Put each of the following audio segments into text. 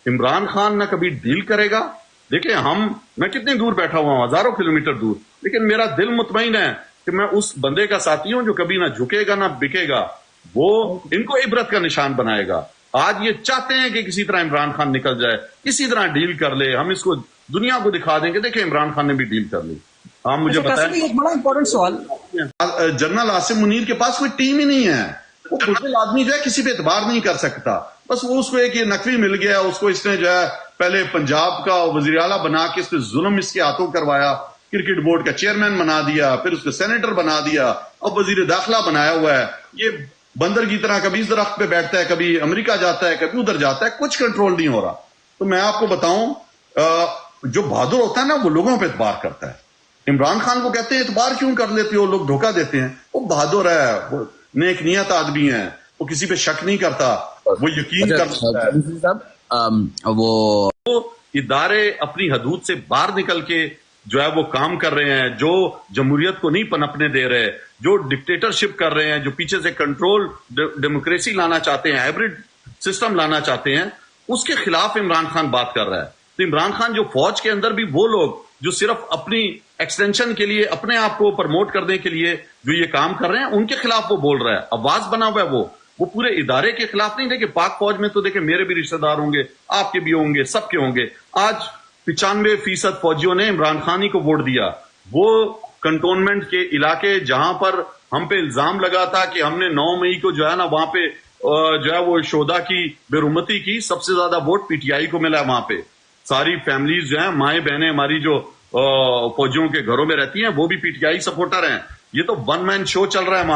عمران خان نہ کبھی ڈیل کرے گا. دیکھیں میں کتنی دور بیٹھا ہوا ہوں، ہزاروں کلومیٹر دور، لیکن میرا دل مطمئن ہے کہ میں اس بندے کا ساتھی ہوں جو کبھی نہ جھکے گا نہ بکے گا. وہ ان کو عبرت کا نشان بنائے گا. آج یہ چاہتے ہیں کہ کسی طرح عمران خان نکل جائے، کسی طرح ڈیل کر لے، ہم اس کو دنیا کو دکھا دیں کہ دیکھیں عمران خان نے بھی ڈیل کر لی. آپ مجھے بتائیں، ایک بڑا امپورٹنٹ سوال، جنرل عاصم منیر کے پاس کوئی ٹیم ہی نہیں ہے. وہ بزدل آدمی جو ہے کسی پہ اعتبار نہیں کر سکتا. بس وہ اس کو ایک یہ نقوی مل گیا، اس کو اس نے جو ہے پہلے پنجاب کا وزیر اعلیٰ بنا کے اس پہ ظلم اس کے ہاتھوں کروایا، کرکٹ بورڈ کا چیئرمین بنا دیا، پھر اس کو سینیٹر بنا دیا، اب وزیر داخلہ بنایا ہوا ہے. یہ بندر کی طرح کبھی اس درخت پہ بیٹھتا ہے، کبھی امریکہ جاتا ہے، کبھی ادھر جاتا ہے، کچھ کنٹرول نہیں ہو رہا. تو میں آپ کو بتاؤں، جو بہادر ہوتا ہے نا وہ لوگوں پہ اعتبار کرتا ہے. عمران خان کو کہتے ہیں اعتبار کیوں کر لیتے ہو، لوگ دھوکہ دیتے ہیں. وہ بہادر ہے، وہ نیک نیت آدمی ہے، وہ کسی پہ شک نہیں کرتا، وہ یقین کرتا ہے. وہ ادارے اپنی حدود سے باہر نکل کے جو ہے وہ کام کر رہے ہیں، جو جمہوریت کو نہیں پنپنے دے رہے، جو ڈکٹیٹرشپ کر رہے ہیں، جو پیچھے سے کنٹرول ڈیموکریسی لانا چاہتے ہیں، ہائبرڈ سسٹم لانا چاہتے ہیں، اس کے خلاف عمران خان بات کر رہا ہے. تو عمران خان جو فوج کے اندر بھی وہ لوگ جو صرف اپنی ایکسٹینشن کے لیے، اپنے آپ کو پرموٹ کرنے کے لیے جو یہ کام کر رہے ہیں، ان کے خلاف وہ بول رہا ہے. آواز بنا ہوا ہے وہ پورے ادارے کے خلاف نہیں. دیکھیں پاک فوج میں تو دیکھیں میرے بھی رشتہ دار ہوں گے، آپ کے بھی ہوں گے، سب کے ہوں گے. آج 95% فوجیوں نے عمران خان ہی کو ووٹ دیا. وہ کنٹونمنٹ کے علاقے جہاں پر ہم پہ الزام لگا تھا کہ ہم نے 9 مئی کو جو ہے نا وہاں پہ جو ہے وہ شہداء کی بےرحمتی کی، سب سے زیادہ ووٹ پی ٹی آئی کو ملا ہے. وہاں پہ ساری فیملیز جو ہیں، مائیں بہنیں ہماری جو فوجیوں کے گھروں میں رہتی ہیں، وہ بھی پی ٹی آئی سپورٹر ہیں. یہ تو ون مین شو چل رہا ہے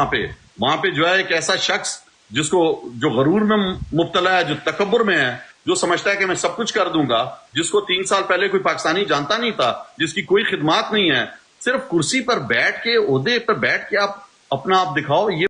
وہاں پہ جو ہے ایک ایسا شخص جس کو جو غرور میں مبتلا ہے، جو تکبر میں ہے، جو سمجھتا ہے کہ میں سب کچھ کر دوں گا، جس کو 3 سال پہلے کوئی پاکستانی جانتا نہیں تھا، جس کی کوئی خدمات نہیں ہے، صرف کرسی پر بیٹھ کے، عہدے پر بیٹھ کے آپ اپنا آپ دکھاؤ. یہ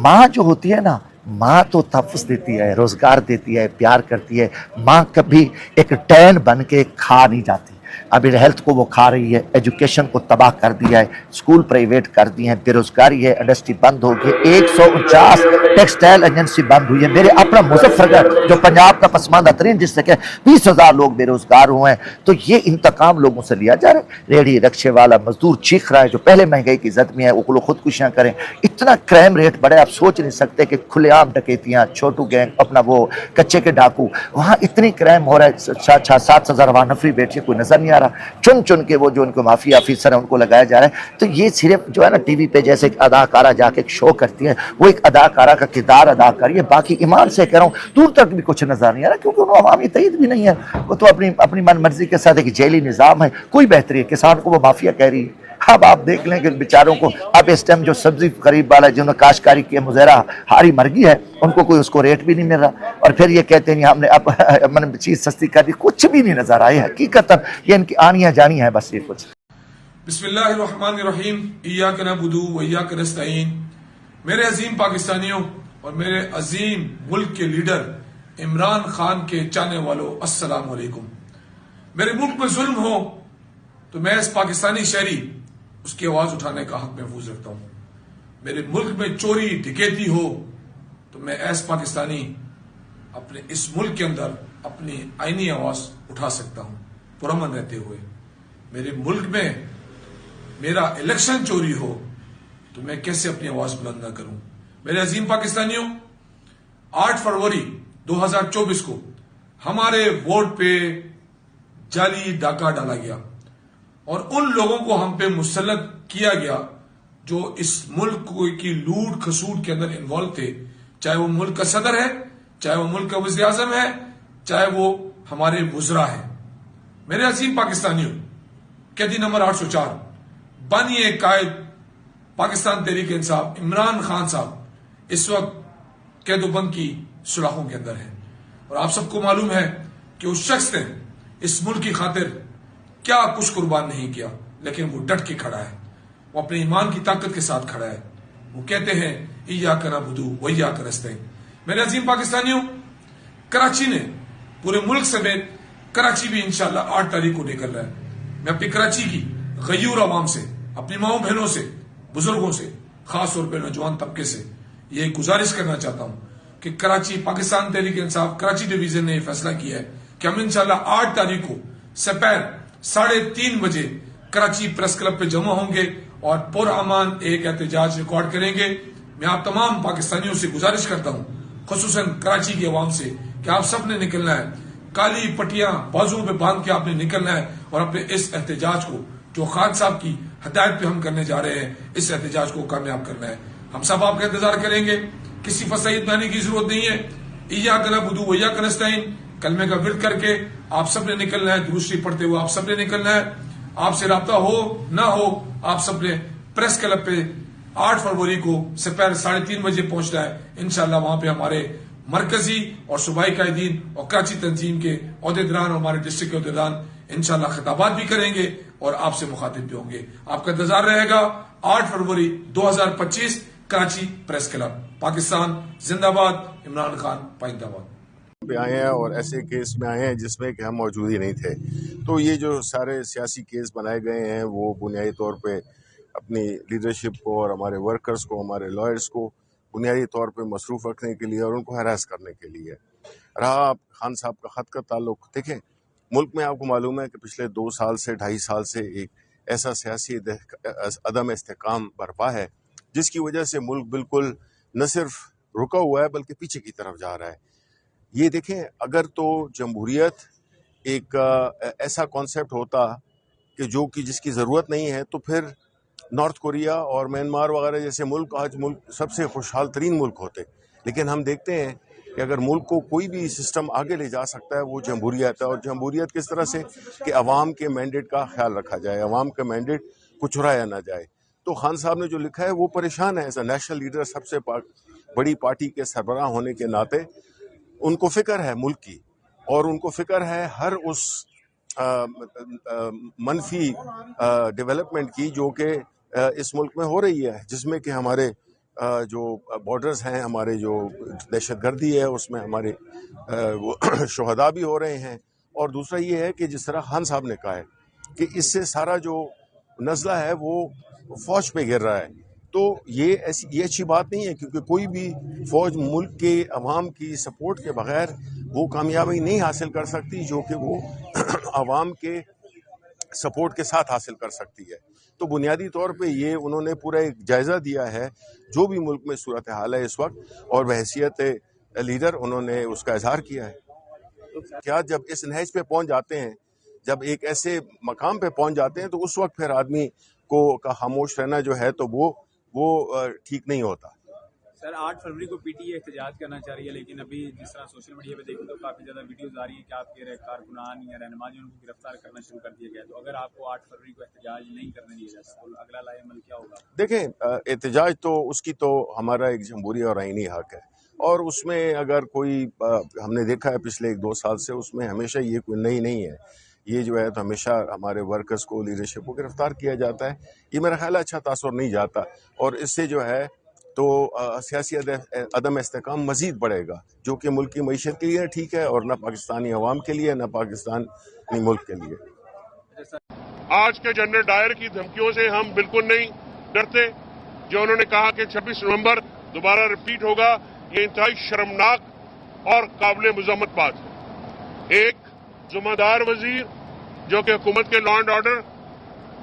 ماں جو ہوتی ہے نا، ماں تو تحفظ دیتی ہے، روزگار دیتی ہے، پیار کرتی ہے. ماں کبھی ایک ٹین بن کے کھا نہیں جاتی. ابھی ہیلتھ کو وہ کھا رہی ہے، ایجوکیشن کو تباہ کر دیا ہے، اسکول پرائیویٹ کر دی ہیں، بے روزگاری ہے، انڈسٹری بند ہو گئی، 149 ٹیکسٹائل ایجنسی بند ہوئی ہے. میرے اپنا مظفر گڑھ جو پنجاب کا پسماندہ ترین ڈسٹرکٹ ہے، 20,000 لوگ بے روزگار ہوئے ہیں. تو یہ انتقام لوگوں سے لیا جا رہا ہے. ریڑھی رکشے والا مزدور چیخ رہا ہے جو پہلے مہنگائی کی زد میں ہے، وہ لوگ خودکشیاں کریں. اتنا کرائم ریٹ بڑھے، آپ سوچ نہیں سکتے کہ کھلے عام ڈکیتیاں، چھوٹو گینگ، اپنا وہ کچے کے ڈاکو، وہاں اتنی کرائم ہو رہا ہے. 7,000 وہاں نفری بیٹھی، کوئی نظر نہیں آ رہا. چن کے وہ جو ان کو مافیا آفیسر ہیں ان کو لگایا جا رہا ہے. تو یہ صرف جو ہے نا ٹی وی پہ جیسے ایک اداکارہ جا کے ایک شو کرتی ہے، وہ ایک اداکارہ کا کردار ادا کر رہی ہے. باقی ایمان سے کہہ رہا ہوں دور تک بھی کچھ نظر نہیں آ رہا، کیونکہ انہوں عوامی تعید بھی نہیں ہے. وہ تو اپنی من مرضی کے ساتھ ایک جیلی نظام ہے. کوئی بہتری ہے، کسان کو وہ مافیا کہہ رہی ہے. اب آپ دیکھ لیں کہ بیچاروں کو اب اس ٹائم جو سبزی قریب والا جنہوں نے کاشتکاری کی ہے، مزرعہ ہاری مرگی ہے، ان کو کوئی اس کو ریٹ بھی نہیں مل رہا. اور پھر یہ کہتے ہیں ہم نے اب چیز سستی کر دی. کچھ بھی نہیں نظر آئے حقیقت. یہ ان کی آنیاں جانی ہے بس. یہ کچھ بسم اللہ الرحمن الرحیم. ایاک نعبد و ایاک نستعین. میرے عظیم پاکستانیوں اور میرے عظیم ملک کے لیڈر عمران خان کے چاہنے والوں، السلام علیکم. میرے ملک میں ظلم ہو تو میں اس پاکستانی شہری اس کی آواز اٹھانے کا حق محفوظ رکھتا ہوں. میرے ملک میں چوری ڈکیتی ہو تو میں ایس پاکستانی اپنے اس ملک کے اندر اپنی آئینی آواز اٹھا سکتا ہوں پرامن رہتے ہوئے. میرے ملک میں میرا الیکشن چوری ہو تو میں کیسے اپنی آواز بلند نہ کروں. میرے عظیم پاکستانیوں، 8 فروری 2024 کو ہمارے ووٹ پہ جعلی ڈاکہ ڈالا گیا اور ان لوگوں کو ہم پہ مسلط کیا گیا جو اس ملک کی لوٹ کھسوٹ کے اندر انوالو تھے، چاہے وہ ملک کا صدر ہے، چاہے وہ ملک کا وزیر اعظم ہے، چاہے وہ ہمارے وزراء ہیں. میرے عظیم پاکستانیوں، قیدی نمبر 804 بانی قائد پاکستان تحریک انصاف عمران خان صاحب اس وقت قید و بند کی سلاخوں کے اندر ہے. اور آپ سب کو معلوم ہے کہ اس شخص نے اس ملک کی خاطر کیا کچھ قربان نہیں کیا، لیکن وہ ڈٹ کے کھڑا ہے، وہ اپنے ایمان کی طاقت کے ساتھ کھڑا ہے. وہ کہتے ہیں ایاک نعبد و ایاک نستعین. میرے عظیم پاکستانیوں، کراچی نے پورے ملک سمیت کراچی بھی انشاءاللہ 8 تاریخ کو نکل رہا ہے. میں اپنی کراچی کی غیور عوام سے، اپنی ماؤں بہنوں سے، بزرگوں سے، خاص طور پہ نوجوان طبقے سے یہ گزارش کرنا چاہتا ہوں کہ کراچی، پاکستان تحریک انصاف کراچی ڈویژن نے یہ فیصلہ کیا ہے کہ ہم انشاءاللہ 8 تاریخ کو سپہر 3:30 بجے کراچی پریس کلب پہ جمع ہوں گے اور پرامان ایک احتجاج ریکارڈ کریں گے. میں آپ تمام پاکستانیوں سے گزارش کرتا ہوں، خصوصاً کراچی کی عوام سے، کہ آپ سب نے نکلنا ہے، کالی پٹیاں بازوؤں پہ باندھ کے آپ نے نکلنا ہے اور اپنے اس احتجاج کو جو خان صاحب کی ہدایت پہ ہم کرنے جا رہے ہیں، اس احتجاج کو کامیاب کرنا ہے. ہم سب آپ کا انتظار کریں گے. کسی فصاحت میں آنے کی ضرورت نہیں ہے. ایاک نعبد و ایاک نستعین کلمے کا ورد کر کے آپ سب نے نکلنا ہے. درود شریف پڑھتے ہوئے آپ سب نے نکلنا ہے. آپ سے رابطہ ہو نہ ہو، آپ سب نے پریس کلب پہ 8 فروری کو سپہر 3:30 بجے پہنچنا ہے. انشاءاللہ وہاں پہ ہمارے مرکزی اور صوبائی قائدین اور کراچی تنظیم کے عہدیداران اور ہمارے ڈسٹرکٹ کے عہدیداران انشاءاللہ خطابات بھی کریں گے اور آپ سے مخاطب بھی ہوں گے. آپ کا انتظار رہے گا. 8 فروری 2025 کراچی پریس کلب. پاکستان زندہ باد. عمران خان پائندہ باد. پہ آئے ہیں اور ایسے کیس میں آئے ہیں جس میں کہ ہم موجود ہی نہیں تھے. تو یہ جو سارے سیاسی کیس بنائے گئے ہیں وہ بنیادی طور پہ اپنی لیڈرشپ کو اور ہمارے ورکرز کو، ہمارے لائرز کو بنیادی طور پہ مصروف رکھنے کے لیے اور ان کو ہراس کرنے کے لیے. رہا خان صاحب کا خط کا تعلق، دیکھیں ملک میں آپ کو معلوم ہے کہ پچھلے 2 سال سے 2.5 سال سے ایک ایسا سیاسی عدم استحکام برپا ہے جس کی وجہ سے ملک بالکل نہ صرف رکا ہوا ہے بلکہ پیچھے کی طرف جا رہا ہے. یہ دیکھیں، اگر تو جمہوریت ایک ایسا کانسیپٹ ہوتا کہ جس کی ضرورت نہیں ہے، تو پھر نارتھ کوریا اور میانمار وغیرہ جیسے ملک آج سب سے خوشحال ترین ملک ہوتے. لیکن ہم دیکھتے ہیں کہ اگر ملک کو کوئی بھی سسٹم آگے لے جا سکتا ہے وہ جمہوریت ہے. اور جمہوریت کس طرح سے کہ عوام کے مینڈیٹ کا خیال رکھا جائے، عوام کا مینڈیٹ کو چرایا نہ جائے. تو خان صاحب نے جو لکھا ہے وہ پریشان ہے. ایز اے نیشنل لیڈر، سب سے بڑی پارٹی کے سربراہ ہونے کے ناطے ان کو فکر ہے ملک کی، اور ان کو فکر ہے ہر اس منفی ڈیولپمنٹ کی جو کہ اس ملک میں ہو رہی ہے، جس میں کہ ہمارے جو بارڈرز ہیں، ہمارے جو دہشت گردی ہے، اس میں ہمارے شہداء بھی ہو رہے ہیں. اور دوسرا یہ ہے کہ جس طرح خان صاحب نے کہا ہے کہ اس سے سارا جو نزلہ ہے وہ فوج پہ گر رہا ہے. تو یہ اچھی بات نہیں ہے، کیونکہ کوئی بھی فوج ملک کے عوام کی سپورٹ کے بغیر وہ کامیابی نہیں حاصل کر سکتی جو کہ وہ عوام کے سپورٹ کے ساتھ حاصل کر سکتی ہے. تو بنیادی طور پہ یہ انہوں نے پورا ایک جائزہ دیا ہے جو بھی ملک میں صورتحال ہے اس وقت، اور بحیثیت لیڈر انہوں نے اس کا اظہار کیا ہے. کیا جب اس نہج پہ پہنچ جاتے ہیں، جب ایک ایسے مقام پہ پہنچ جاتے ہیں، تو اس وقت پھر آدمی کو خاموش رہنا جو ہے تو وہ ٹھیک نہیں ہوتا. سر 8 فروری کو پی ٹی اے احتجاج کرنا چاہ رہی ہے، لیکن ابھی جس طرح سوشل میڈیا پہ دیکھیں تو کافی زیادہ ویڈیوز آ رہی ہیں کہ آپ کے کارکنان یا رہنما جو ان کو گرفتار کرنا شروع کر دیا گیا. تو اگر آپ کو 8 فروری کو احتجاج نہیں کرنے دیا جاتا تو اگلا لائحہ عمل کیا ہوگا؟ دیکھیں، احتجاج تو اس کی تو ہمارا ایک جمہوری اور آئینی حق ہے، اور اس میں اگر کوئی ہم نے دیکھا ہے پچھلے 1-2 سال سے، اس میں ہمیشہ یہ کوئی نئی نہیں ہے. یہ جو ہے تو ہمیشہ ہمارے ورکرز کو، لیڈرشپ کو گرفتار کیا جاتا ہے. یہ میرا خیال ہے اچھا تاثر نہیں جاتا، اور اس سے جو ہے تو سیاسی عدم استحکام مزید بڑھے گا، جو کہ ملک کی معیشت کے لیے ٹھیک ہے اور نہ پاکستانی عوام کے لیے، نہ پاکستانی ملک کے لیے. آج کے جنرل ڈائر کی دھمکیوں سے ہم بالکل نہیں ڈرتے. جو انہوں نے کہا کہ 26 نومبر دوبارہ ریپیٹ ہوگا، یہ انتہائی شرمناک اور قابل مذمت بات ہے. ایک ذمہ دار وزیر جو کہ حکومت کے لا اینڈ آرڈر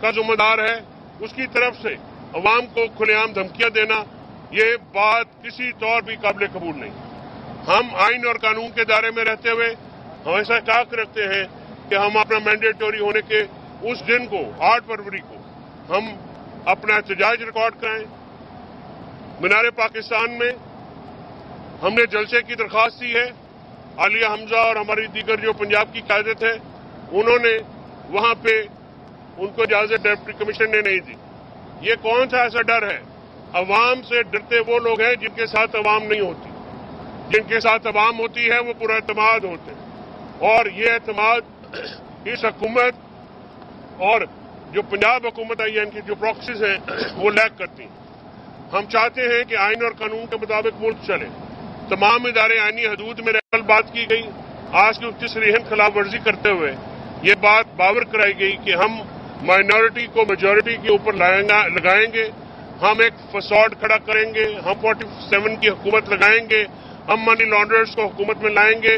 کا ذمہ دار ہے، اس کی طرف سے عوام کو کھلے عام دھمکیاں دینا، یہ بات کسی طور بھی قابل قبول نہیں. ہم آئین اور قانون کے دائرے میں رہتے ہوئے ہمیشہ تاک رکھتے ہیں کہ ہم اپنا مینڈیٹوری ہونے کے اس دن کو 8 فروری کو ہم اپنا احتجاج ریکارڈ کریں. مینار پاکستان میں ہم نے جلسے کی درخواست دی ہے. عالیہ حمزہ اور ہماری دیگر جو پنجاب کی قیادت ہے، انہوں نے وہاں پہ ان کو اجازت ڈپٹی کمشنر نے نہیں دی. یہ کون سا ایسا ڈر ہے؟ عوام سے ڈرتے وہ لوگ ہیں جن کے ساتھ عوام نہیں ہوتی. جن کے ساتھ عوام ہوتی ہے وہ پورا اعتماد ہوتے ہیں، اور یہ اعتماد اس حکومت اور جو پنجاب حکومت آئی ہے، ان کی جو پراکسیز ہیں وہ لیک کرتی ہیں. ہم چاہتے ہیں کہ آئین اور قانون کے مطابق ملک چلے. تمام ادارے آئینی حدود میں رہ بات کی گئی. آج کی 29 ریحن خلاف ورزی کرتے ہوئے یہ بات باور کرائی گئی کہ ہم مائنورٹی کو میجورٹی کے اوپر لگائیں گے، ہم ایک فساد کھڑا کریں گے، ہم 47 کی حکومت لگائیں گے، ہم منی لانڈررز کو حکومت میں لائیں گے،